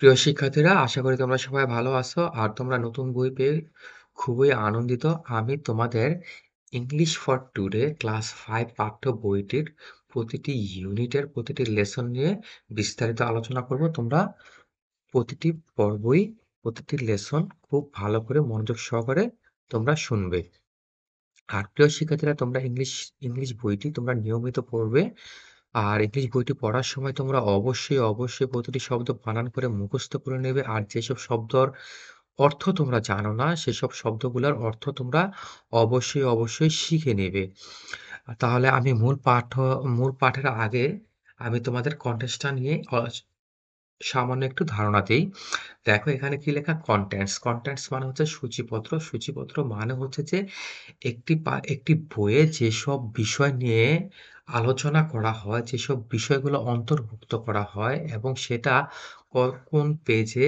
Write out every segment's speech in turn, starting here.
প্রিয় শিক্ষার্থীরা, আশা করি তোমরা সবাই ভালো আছো আর তোমরা নতুন বই পেয়ে খুবই আনন্দিত। আমি তোমাদের ইংলিশ ফর টুডে ক্লাস 5 পাঠ্য বইটির প্রতিটি ইউনিটের প্রতিটি লেসন নিয়ে বিস্তারিত আলোচনা করব। তোমরা প্রতিটি পর্বই প্রতিটি লেসন খুব ভালো করে মনোযোগ সহকারে তোমরা শুনবে। আর প্রিয় শিক্ষার্থীরা, তোমরা ইংলিশ ইংলিশ বইটি তোমরা নিয়মিত পড়বে। আর ইংলিশ বইটি পড়ার সময় তোমরা অবশ্যই প্রতিটি শব্দ বানান করে মুখস্থ করে নেবে। আর যেসব শব্দর অর্থ তোমরা জানো না, সেসব শব্দগুলোর অর্থ তোমরা অবশ্যই শিখে নেবে। তাহলে আমি মূল পাঠের আগে আমি তোমাদের কনটেক্সটটা নিয়ে সামান্য একটু ধারণা দেই। দেখো এখানে কি লেখা? কনটেন্টস। কনটেন্টস মানে হচ্ছে সূচিপত্র। সূচিপত্র মানে হচ্ছে যে একটি বইয়ে যেসব বিষয় নিয়ে আলোচনা করা হয়, যেসব বিষয়গুলো অন্তর্ভুক্ত করা হয় এবং সেটা ক কোন পেজে,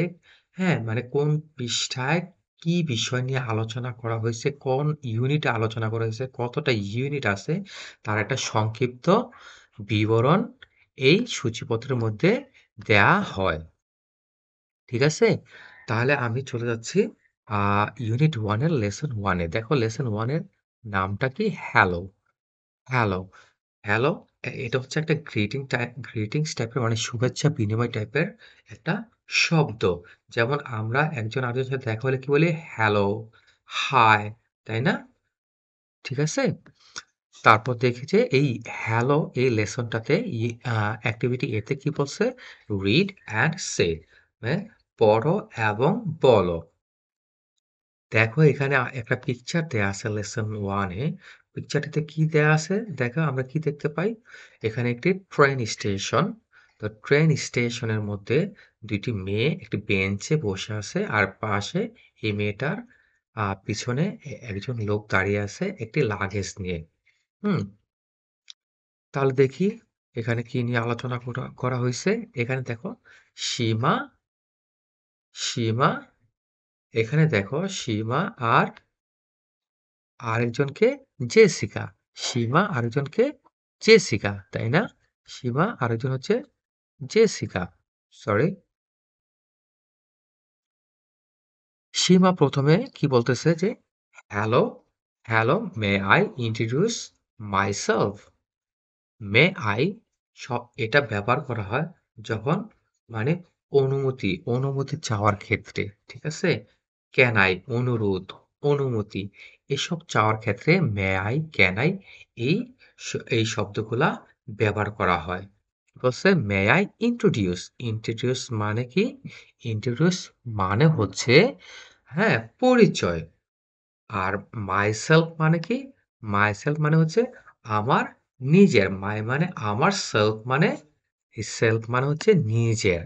হ্যাঁ? মানে কোন পৃষ্ঠায় কি বিষয় নিয়ে আলোচনা করা হয়েছে, কোন ইউনিটে আলোচনা করা হয়েছে, কতটা ইউনিট আছে, তার একটা সংক্ষিপ্ত বিবরণ এই সূচিপত্রের মধ্যে দেয়া হয়। ঠিক আছে? তাহলে আমি চলে যাচ্ছি ইউনিট 1 এর লেসন 1 এ। দেখো লেসন 1 এর নামটা কি? Hello, hello, hello. এটা হচ্ছে একটা গ্রিটিংস টাইপের, মানে শুভেচ্ছা বিনিময় টাইপের একটা শব্দ। যেমন আমরা একজন আরেকজনের সাথে দেখা হলে কি বলি? হ্যালো, হাই, তাই না? ঠিক আছে? তারপর দেখি যে এই হ্যালো এই লেসনটাতে অ্যাক্টিভিটি এ তে কি বলছে? রিড অ্যান্ড সে, মানে পড়ো এবং বলো। দেখো এখানে একটা পিকচার দেয়া আছে লেসন 1 এ। পিকচারটিতে কি দেয়া আছে? দেখো আমরা কি দেখতে পাই? এখানে একটি ট্রেন স্টেশন। তো ট্রেন স্টেশনের মধ্যে ২ টি মেয়ে একটি বেঞ্চে বসে আছে। আর পাশে এই মেয়েটার পিছনে একজন লোক দাঁড়িয়ে আছে একটি লাগেজ নিয়ে। হুম? তাহলে দেখি এখানে কি নিয়ে আলোচনা করা করা হইছে? এখানে দেখো সীমা, সীমা এখানে দেখো সীমা আর আরেকজনকে জেসিকা। সীমা আরেকজনকে জেসিকা, তাই না? সীমা আরেকজন হচ্ছে জেসিকা। সরি। সীমা ১ম এ কি বলতেছে যে, "hello, hello, may I introduce myself?" May I এটা ব্যবহার করা হয় যখন, মানে অনুমতি চাওয়ার ক্ষেত্রে। ঠিক আছে? ক্যান আই অনুরোধ, অনুমতি এসব চাওয়ার ক্ষেত্রে মে আই, ক্যান আই এই এই শব্দগুলা ব্যবহার করা হয়। বলছে মে আই ইন্ট্রোডিউস। ইন্ট্রোডিউস মানে কি? ইন্ট্রোডিউস মানে হচ্ছে, হ্যাঁ, পরিচয়। আর মাইসেলফ মানে কি? মাইসেলফ মানে হচ্ছে আমার নিজের। মাই মানে আমার, সেলফ মানে হচ্ছে নিজের।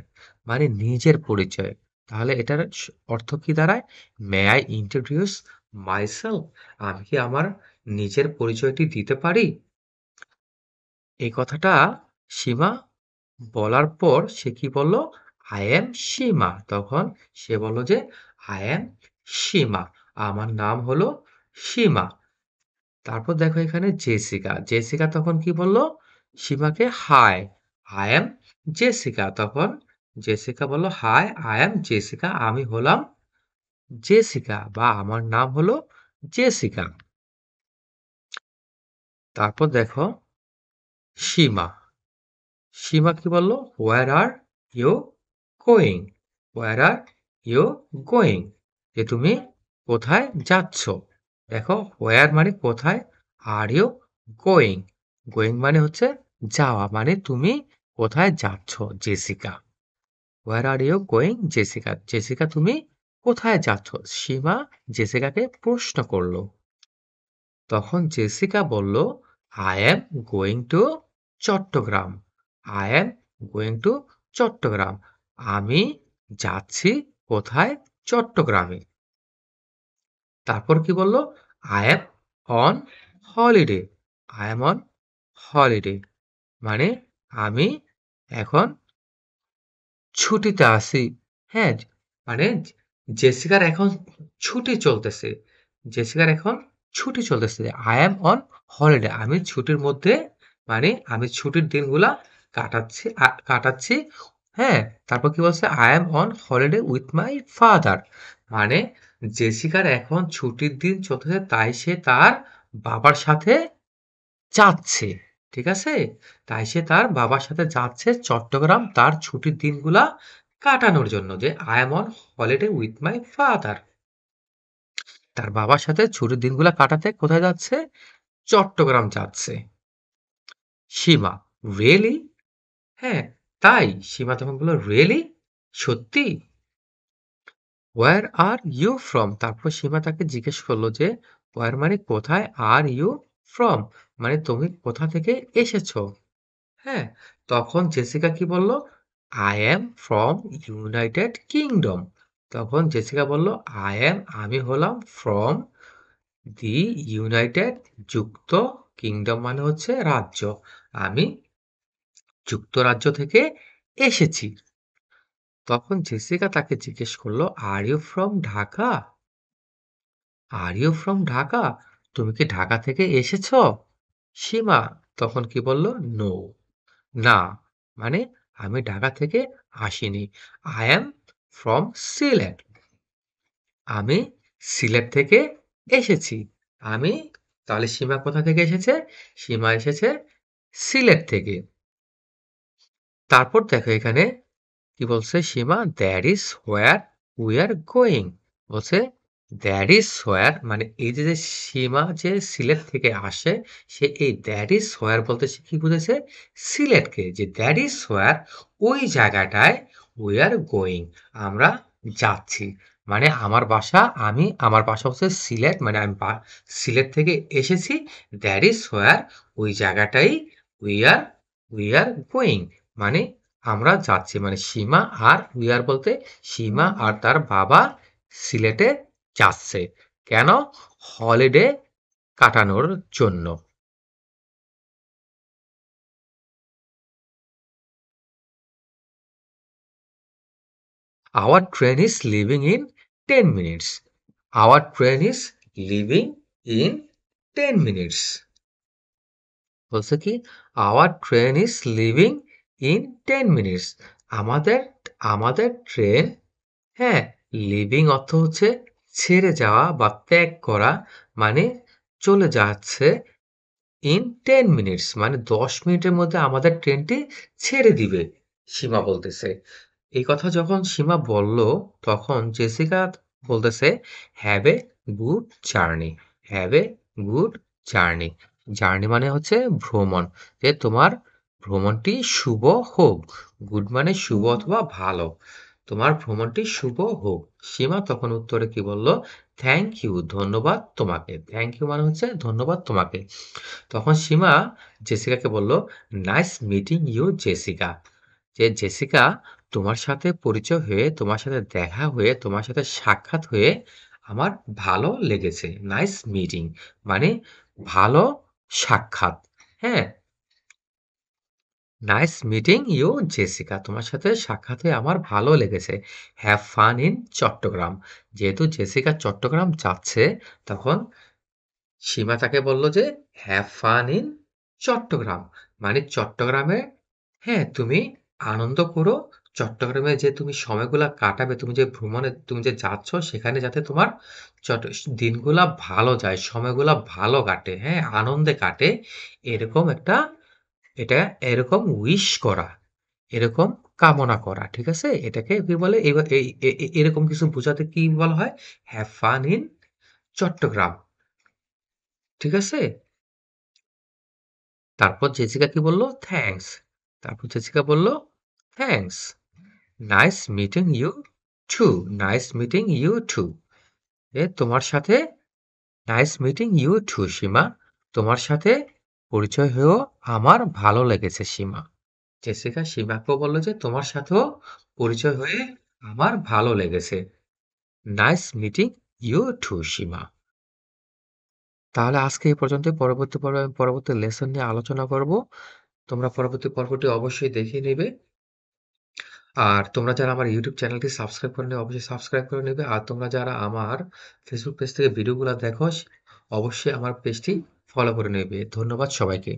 মানে নিজের পরিচয়। তাহলে এটার অর্থ কি দাঁড়ায়? May I introduce myself? আমি কি আমার নিজের পরিচয়টি দিতে পারি? এই কথাটা সীমা বলার পর সে কি বলল? I am সীমা। তখন সে বলল যে I am সীমা। আমার নাম হলো সীমা। তারপর দেখো এখানে জেসিকা। জেসিকা তখন কি বলল? সীমাকে হাই, I am জেসিকা। তখন জেসিকা বলল হাই, I am জেসিকা। আমি হলাম জেসিকা বা আমার নাম হলো জেসিকা। তারপর দেখো সীমা। সীমা কি বলল? Where are you going? Where are you going? যে তুমি কোথায় যাচ্ছ? দেখো where মানে কোথায়, are you going? going মানে হচ্ছে যাওয়া, মানে তুমি কোথায় যাচ্ছ Jessica. Where are you going? Jessica. Jessica তুমি কোথায় যাচ্ছ? সীমা জেসিকাকে প্রশ্ন করলো। তখন জেসিকা বলল, I am going to Chittagong. I am going to Chittagong. আমি যাচ্ছি কোথায়? চট্টগ্রামে। তারপর কি বলল? I am on holiday. I am on holiday মানে আমি এখন ছুটিতে আছি। হ্যাঁ? মানে জেসিকার এখন ছুটি চলতেছে। জেসিকার এখন ছুটি চলতেছে। I am on holiday. আমি ছুটির মধ্যে, মানে আমি ছুটির দিনগুলা কাটাচ্ছি হ্যাঁ, তারপর কি বলছে? I am on holiday with my father। মানে জেসিকার এখন ছুটির দিন চলতেছে, তাই সে তার বাবার সাথে যাচ্ছে। ঠিক আছে? তাই সে তার বাবার সাথে যাচ্ছে চট্টগ্রাম তার ছুটির দিনগুলা কাটানোর জন্য, যে I am on holiday with my father। তার বাবার সাথে ছুটির দিনগুলা কাটাতে কোথায় যাচ্ছে? চট্টগ্রাম যাচ্ছে। সীমা: রিয়েলি? হ্যাঁ, তাই? সীমা তখন বলল, রিয়েলি? সত্যি? হোয়ার আর ইউ ফ্রম? তারপর সীমা তাকে জিজ্ঞেস করলো যে হোয়ার মানে কোথায়, আর ইউ ফ্রম মানে তুমি কোথা থেকে এসেছো। হ্যাঁ, তখন জেসিকা কি বলল? I am from United kingdom. তখন জেসিকা বলল, আমি হলাম ফ্রম দি ইউনাইটেড, যুক্ত, কিংডম মানে হচ্ছে রাজ্য। আমি যুক্তরাজ্য থেকে এসেছি। তখন জেসিকা তাকে জিজ্ঞেস করলো, are you from Dhaka? Are you from Dhaka? তুমি কি ঢাকা থেকে এসেছো? সীমা তখন কি বলল? নো, না, মানে আমি ঢাকা থেকে আসিনি। I am from Sylhet. আমি সিলেট থেকে এসেছি। আমি তাহলে সীমা কোথা থেকে এসেছে? সীমা এসেছে সিলেট থেকে। তারপর দেখো এখানে কি বলছে Seema? That is where we are going. বলছে দ্যাট ইজ হোয়ার, মানে এই যে যে সীমা যে সিলেট থেকে আসে, সে এই দ্যাট ইজ হোয়ার বলতে সে কি বুঝেছে? সিলেটকে, যে দ্যাট ইজ হোয়ার, ওই জায়গাটায় উই আর গোয়িং, আমরা যাচ্ছি। মানে আমার বাসা হচ্ছে সিলেট, মানে সিলেট থেকে এসেছি। দ্যাট ইজ হোয়ার, ওই জায়গাটাই উই আর গোয়িং, মানে আমরা যাচ্ছি। মানে সীমা আর উই আর বলতে সীমা আর তার বাবা সিলেটে যাচ্ছে। কেন? হলিডে কাটানোর জন্য। Hour train is living in 10 minutes. Hour train is living in 10 minutes. বলছে কি? Hour train is living in 10 minutes. আমাদের আমাদের ট্রেন, হ্যাঁ, লিভিং অর্থ হচ্ছে ছেড়ে যাওয়া বা ত্যাগ করা, মানে চলে যাচ্ছে। ইন 10 মিনিটস মানে 10 মিনিটের মধ্যে আমাদের ট্রেনটি ছেড়ে দিবে, সীমা বলতেছে। এই কথা যখন সীমা বলল, তখন জেসিকা বলতেছে, have a good journey. Have a good journey. Journey মানে হচ্ছে ভ্রমণ, যে তোমার ভ্রমণটি শুভ হোক। গুড মানে শুভ অথবা ভালো। তোমার ভ্রমণটি শুভ হোক। সীমা তখন উত্তরে কি বলল? থ্যাংক ইউ, ধন্যবাদ তোমাকে। থ্যাংক ইউ মানে হচ্ছে ধন্যবাদ তোমাকে। তখন সীমা জেসিকাকে বলল, নাইস মিটিং ইউ জেসিকা। যে জেসিকা, তোমার সাথে পরিচয় হয়ে, তোমার সাথে দেখা হয়ে, তোমার সাথে সাক্ষাৎ হয়ে আমার ভালো লেগেছে। নাইস মিটিং মানে ভালো সাক্ষাৎ। হ্যাঁ, নাইস মিটিং ইউ জেসিকা, তোমার সাথে সাক্ষাৎ হয়ে আমার ভালো লেগেছে। Have fun in Chittagong. যেহেতু জেসিকা চট্টগ্রাম যাচ্ছে, তখন সীমা তাকে বলল যে হ্যাভ ফান ইন চট্টগ্রাম, মানে চট্টগ্রামে, হ্যাঁ, তুমি আনন্দ করো। চট্টগ্রামে যে তুমি সময়গুলা কাটাবে, তুমি যে ভ্রমণে তুমি যে যাচ্ছ, সেখানে যাতে তোমার চট দিনগুলা ভালো যায়, সময়গুলা ভালো কাটে, হ্যাঁ, আনন্দে কাটে। এরকম একটা এটা এরকম উইশ করা, এরকম কামনা করা। ঠিক আছে? এটাকে কি বলে? এরকম কিছু বোঝাতে কি বলা হয়? Have fun in Chittagong. ঠিক আছে? তারপর জেসিকা কি বলল? থ্যাংকস। তারপর জেসিকা বলল, thanks. Nice meeting you too. Nice meeting you too. তোমার সাথে nice meeting you too Seema. তোমার সাথে পরিচয় হয়েও আমার ভালো লেগেছে সীমা। জেসিকা সীমাকেও বলল যে তোমার সাথেও পরিচয় হয়ে আমার ভালো লেগেছে। নাইস মিটিং ইউ টু সীমা। তাহলে আজকে এই পর্যন্ত। পরবর্তী পর্বে আমি পরবর্তী লেসন নিয়ে আলোচনা করব। তোমরা পরবর্তী পর্বটি অবশ্যই দেখে নেবে। আর তোমরা যারা আমার ইউটিউব চ্যানেলটি সাবস্ক্রাইব করেনি, অবশ্যই সাবস্ক্রাইব করে নেবে। আর তোমরা যারা আমার ফেসবুক পেজ থেকে ভিডিওগুলো দেখো, অবশ্যই আমার পেজটি ফলো করে নেবে। ধন্যবাদ সবাইকে।